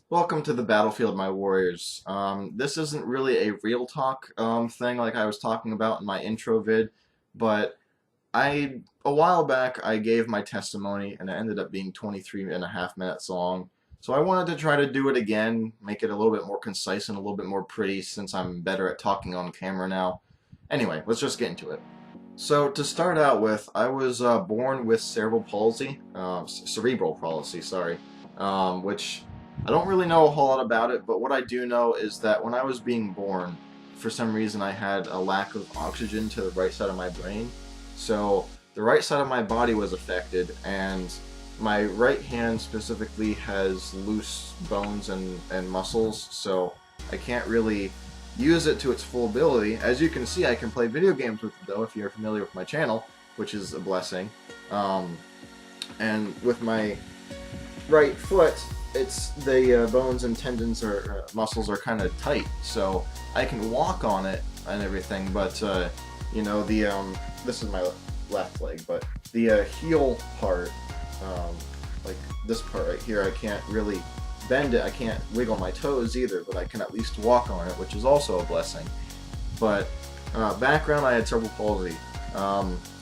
Welcome to the battlefield, my warriors. This isn't really a real talk thing like I was talking about in my intro vid, but a while back, I gave my testimony and it ended up being 23 and a half minutes long. So I wanted to try to do it again, make it a little bit more concise and a little bit more pretty since I'm better at talking on camera now. Anyway, let's just get into it. So to start out with, I was born with cerebral palsy, sorry, which I don't really know a whole lot about it, but what I do know is that when I was being born, for some reason I had a lack of oxygen to the right side of my brain. So the right side of my body was affected, and my right hand specifically has loose bones and muscles, so I can't really use it to its full ability. As you can see, I can play video games with it though, if you're familiar with my channel, which is a blessing. And with my right foot, it's the bones and tendons or muscles are kind of tight, so I can walk on it and everything. But you know, the this is my left leg, but the heel part, like this part right here, I can't really bend it. I can't wiggle my toes either, but I can at least walk on it, which is also a blessing. But background, I had cerebral palsy.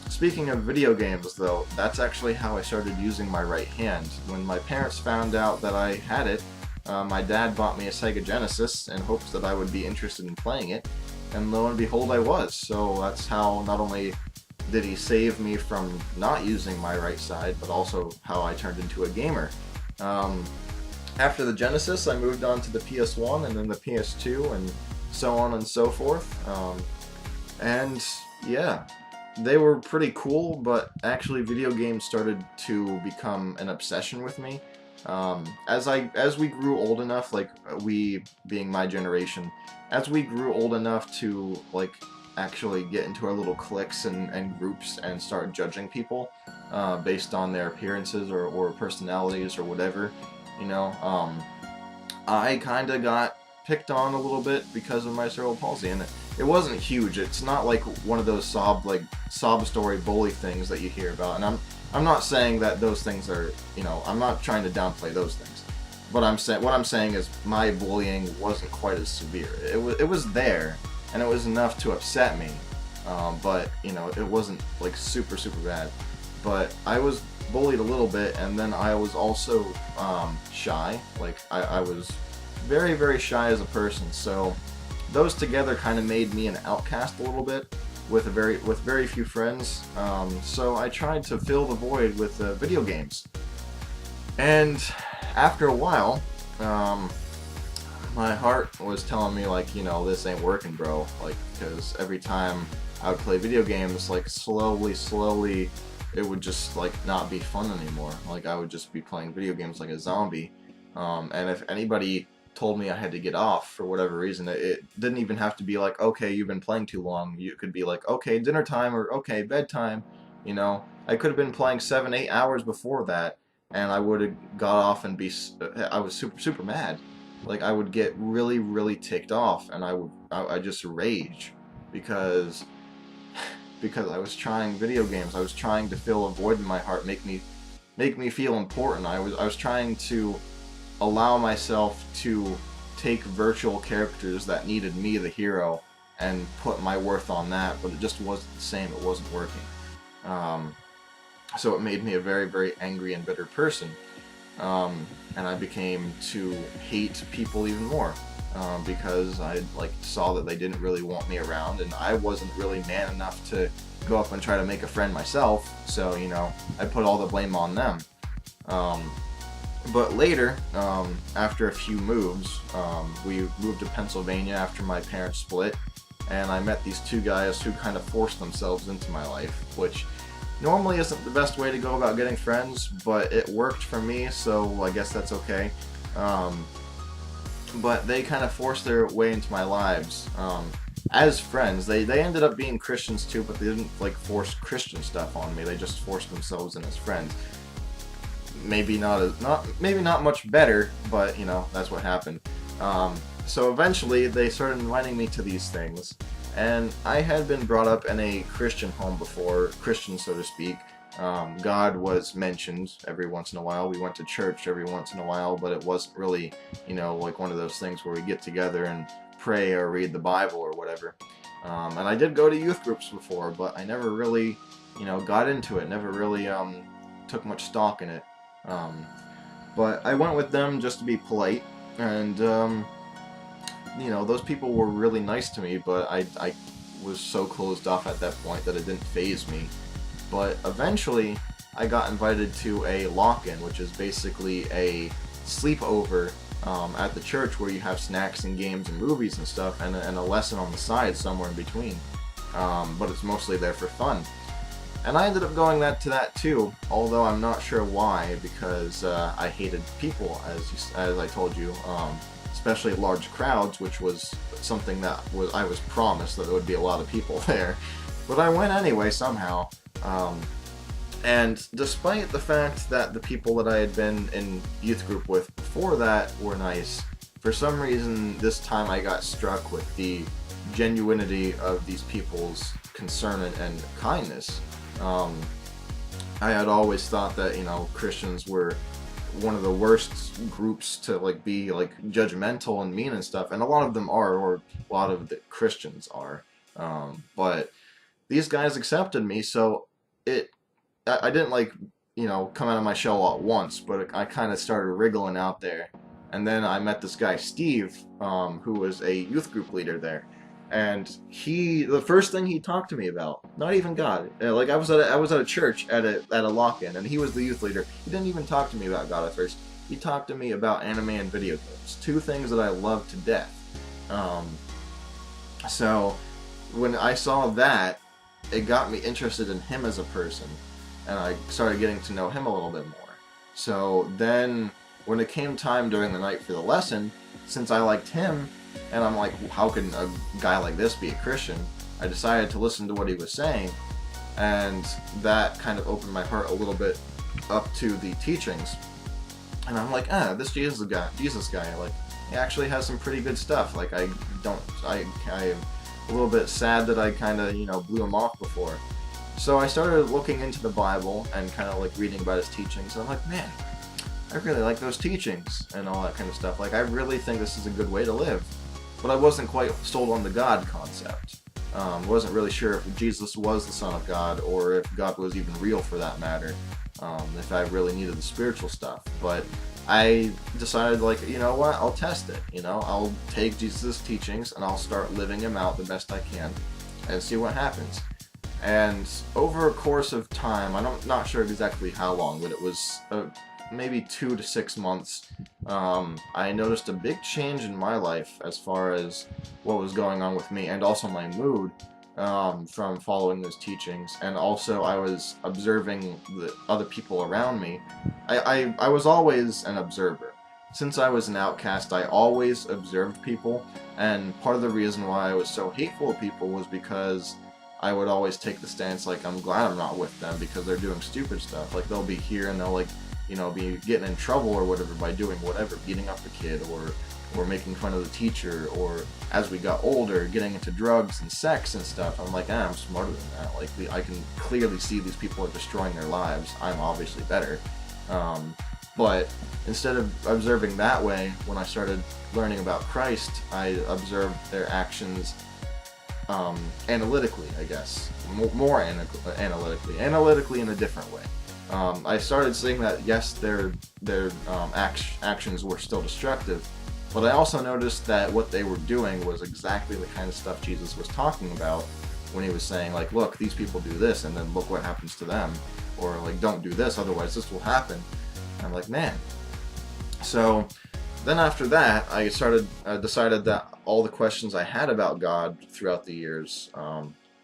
Speaking of video games, though, that's actually how I started using my right hand. When my parents found out that I had it, my dad bought me a Sega Genesis in hopes that I would be interested in playing it, and lo and behold, I was. So that's how not only did he save me from not using my right side, but also how I turned into a gamer. After the Genesis, I moved on to the PS1 and then the PS2 and so on and so forth. And yeah, they were pretty cool, but actually video games started to become an obsession with me. As we grew old enough, like we being my generation, as we grew old enough to like actually get into our little cliques and groups and start judging people based on their appearances or personalities or whatever, you know, I kind of got picked on a little bit because of my cerebral palsy, and it wasn't huge. It's not like one of those sob story bully things that you hear about. And I'm not saying that those things are, you know, I'm not trying to downplay those things. But what I'm saying is my bullying wasn't quite as severe. It was there, and it was enough to upset me. But you know, it wasn't like super bad. But I was bullied a little bit, and then I was also shy. Like I was very shy as a person, so those together kind of made me an outcast a little bit with very few friends. So I tried to fill the void with video games, and after a while, my heart was telling me, like, you know, this ain't working, bro. Like, because every time I would play video games, like slowly it would just like not be fun anymore. Like I would just be playing video games like a zombie. And if anybody told me I had to get off for whatever reason, it didn't even have to be like, okay, you've been playing too long. You could be like, okay, dinner time, or okay, bedtime. You know, I could have been playing 7, 8 hours before that, and I would have got off and I was super mad. Like I would get really ticked off, and I just rage because I was trying video games. I was trying to fill a void in my heart, make me feel important. I was trying to allow myself to take virtual characters that needed me, the hero, and put my worth on that, but it just wasn't the same. It wasn't working. So it made me a very angry and bitter person. And I became to hate people even more. Because I like saw that they didn't really want me around, and I wasn't really man enough to go up and try to make a friend myself. So you know, I put all the blame on them. But later, after a few moves, we moved to Pennsylvania after my parents split, and I met these two guys who kind of forced themselves into my life, which normally isn't the best way to go about getting friends, but it worked for me, so I guess that's okay. But they kind of forced their way into my lives as friends. They ended up being Christians too, but they didn't like force Christian stuff on me. They just forced themselves in as friends. Maybe not much better, but you know, that's what happened. So eventually they started inviting me to these things, and I had been brought up in a Christian home before, Christian so to speak, God was mentioned every once in a while. We went to church every once in a while, but it wasn't really, like one of those things where we get together and pray or read the Bible or whatever. And I did go to youth groups before, but I never really, got into it. Never really took much stock in it. But I went with them just to be polite, and those people were really nice to me, but I was so closed off at that point that it didn't faze me. But eventually, I got invited to a lock-in, which is basically a sleepover at the church where you have snacks and games and movies and stuff, and a lesson on the side somewhere in between. But it's mostly there for fun. And I ended up going to that too, although I'm not sure why, because I hated people, as I told you, especially large crowds, which was something that I was promised that there would be a lot of people there. But I went anyway somehow. And despite the fact that the people that I had been in youth group with before that were nice, for some reason this time I got struck with the genuinity of these people's concern and kindness. I had always thought that, Christians were one of the worst groups to be judgmental and mean and stuff, and a lot of them are, or a lot of the Christians are. But these guys accepted me, so I didn't come out of my shell all at once, but I kind of started wriggling out there. And then I met this guy, Steve, who was a youth group leader there. And the first thing he talked to me about, not even God, I was at a church at a lock-in, and he was the youth leader. He didn't even talk to me about God at first. He talked to me about anime and video games, two things that I love to death. So when I saw that, it got me interested in him as a person, and I started getting to know him a little bit more. So then, when it came time during the night for the lesson, since I liked him, and I'm like, how can a guy like this be a Christian? I decided to listen to what he was saying, and that kind of opened my heart a little bit up to the teachings. And I'm like, this Jesus guy, he actually has some pretty good stuff. I'm a little bit sad that I kind of, blew him off before. So I started looking into the Bible and kind of reading about his teachings, and I'm like, man, I really like those teachings and all that kind of stuff. I really think this is a good way to live. But I wasn't quite sold on the God concept. Wasn't really sure if Jesus was the Son of God, or if God was even real for that matter. If I really needed the spiritual stuff. But I decided, you know what, I'll test it. I'll take Jesus' teachings and I'll start living them out the best I can and see what happens. And over a course of time, I'm not sure exactly how long, but it was maybe 2 to 6 months, I noticed a big change in my life as far as what was going on with me, and also my mood from following those teachings. And also I was observing the other people around me. I was always an observer. Since I was an outcast, I always observed people, and part of the reason why I was so hateful to people was because I would always take the stance I'm glad I'm not with them because they're doing stupid stuff. They'll be here and they'll be getting in trouble or whatever by doing whatever, beating up a kid or making fun of the teacher, or as we got older, getting into drugs and sex and stuff. I'm like, I'm smarter than that. I can clearly see these people are destroying their lives. I'm obviously better. But instead of observing that way, when I started learning about Christ, I observed their actions analytically, I guess. More analytically in a different way. I started seeing that, yes, their actions were still destructive, but I also noticed that what they were doing was exactly the kind of stuff Jesus was talking about when he was saying, look, these people do this, and then look what happens to them. Or, don't do this, otherwise this will happen. And I'm like, man. So then after that, I decided that all the questions I had about God throughout the years,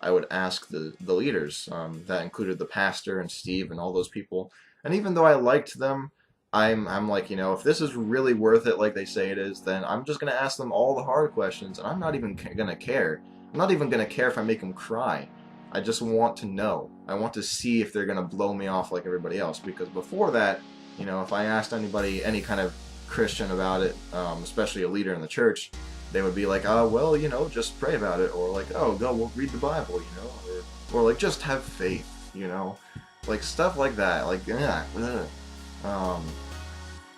I would ask the leaders. That included the pastor and Steve and all those people. And even though I liked them, I'm like, if this is really worth it like they say it is, then I'm just going to ask them all the hard questions, and I'm not even going to care. I'm not even going to care if I make them cry. I just want to know. I want to see if they're going to blow me off like everybody else, because before that, if I asked anybody, any kind of Christian about it, especially a leader in the church, they would be like, well, just pray about it, or go read the Bible, or just have faith, like stuff like that. Like, um,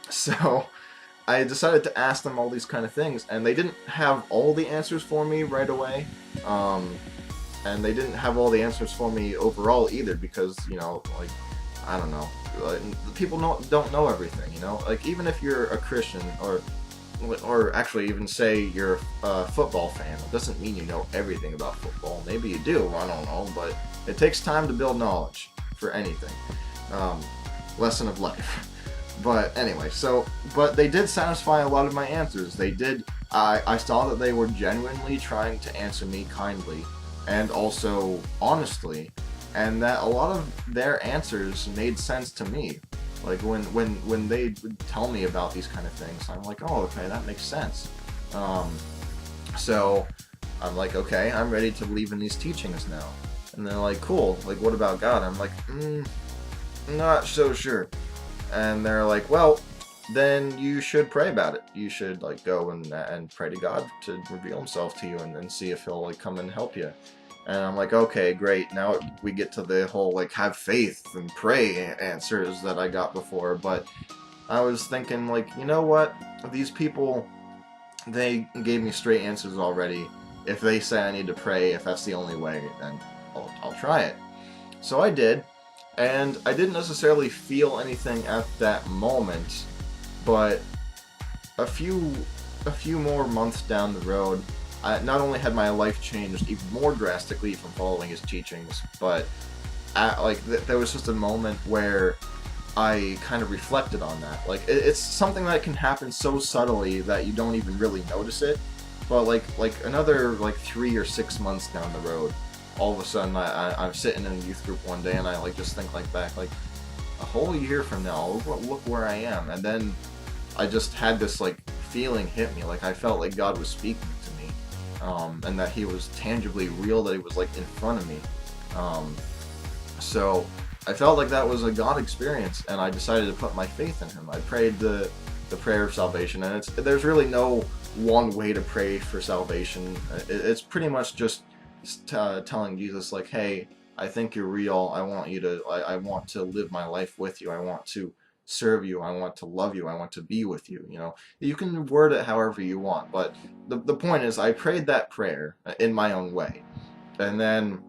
so I decided to ask them all these kind of things, and they didn't have all the answers for me right away. And they didn't have all the answers for me overall either, because, you know, like, I don't know, people don't know everything, you know? Like, even if you're a Christian, or actually even say you're a football fan, it doesn't mean you know everything about football. Maybe you do, I don't know, but it takes time to build knowledge for anything. Lesson of life. But anyway, but they did satisfy a lot of my answers. They did, I saw that they were genuinely trying to answer me kindly and also honestly, and that a lot of their answers made sense to me. Like, when they would tell me about these kind of things, I'm like, oh, okay, that makes sense. So I'm like, okay, I'm ready to believe in these teachings now. And they're like, cool, like, what about God? I'm like, not so sure. And they're like, well, then you should pray about it. You should, like, go and pray to God to reveal himself to you, and see if he'll, like, come and help you. And I'm like, okay, great. Now we get to the whole, like, have faith and pray answers that I got before. But I was thinking, like, you know what? These people, they gave me straight answers already. If they say I need to pray, if that's the only way, then I'll try it. So I did. And I didn't necessarily feel anything at that moment, but a few more months down the road, I not only had my life changed even more drastically from following his teachings, but there was just a moment where I kind of reflected on that. Like, it's something that can happen so subtly that you don't even really notice it, but like another, like, 3 or 6 months down the road, all of a sudden I'm sitting in a youth group one day, and I, like, just think, like, back, like, a whole year from now, look where I am. And then I just had this, like, feeling hit me. Like, I felt like God was speaking to me, and that he was tangibly real, that he was, like, in front of me. So I felt like that was a God experience, and I decided to put my faith in him. I prayed the prayer of salvation, and there's really no one way to pray for salvation. It's pretty much just telling Jesus, like, hey, I think you're real. I want to live my life with you. I want to serve you. I want to love you. I want to be with you. You know, you can word it however you want, but the point is, I prayed that prayer in my own way. And then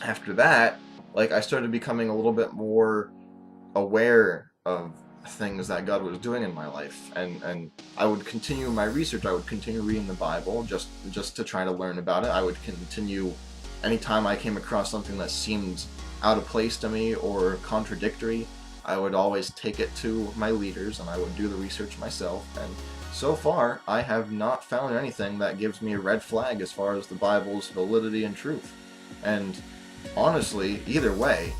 after that, like, I started becoming a little bit more aware of things that God was doing in my life, and I would continue my research. I would continue reading the Bible just to try to learn about it. I would continue, anytime I came across something that seemed out of place to me or contradictory, I would always take it to my leaders, and I would do the research myself. And so far, I have not found anything that gives me a red flag as far as the Bible's validity and truth. And honestly, either way,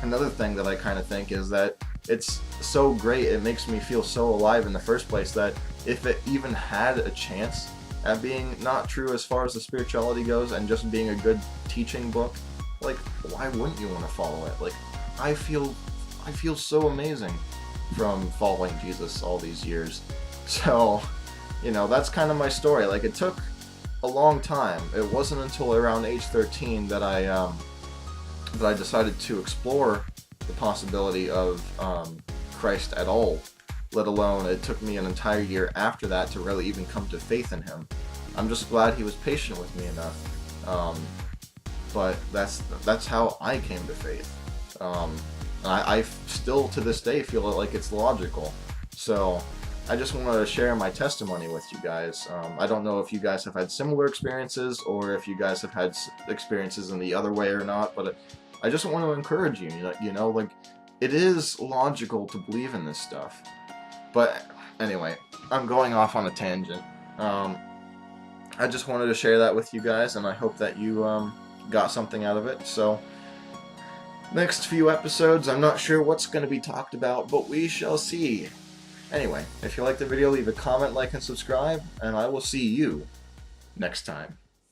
another thing that I kind of think is that it's so great, it makes me feel so alive in the first place, that if it even had a chance at being not true as far as the spirituality goes and just being a good teaching book, like, why wouldn't you want to follow it? Like, I feel so amazing from following Jesus all these years. So, you know, that's kind of my story. Like, it took a long time. It wasn't until around age 13 that I decided to explore the possibility of Christ at all, let alone it took me an entire year after that to really even come to faith in him. I'm just glad he was patient with me enough. But that's how I came to faith. And I still to this day feel like it's logical. So I just wanted to share my testimony with you guys. I don't know if you guys have had similar experiences, or if you guys have had experiences in the other way or not, but I just want to encourage you, you know, like, it is logical to believe in this stuff. But anyway, I'm going off on a tangent. I just wanted to share that with you guys, and I hope that you got something out of it. So, next few episodes, I'm not sure what's going to be talked about, but we shall see. Anyway, if you liked the video, leave a comment, like, and subscribe, and I will see you next time.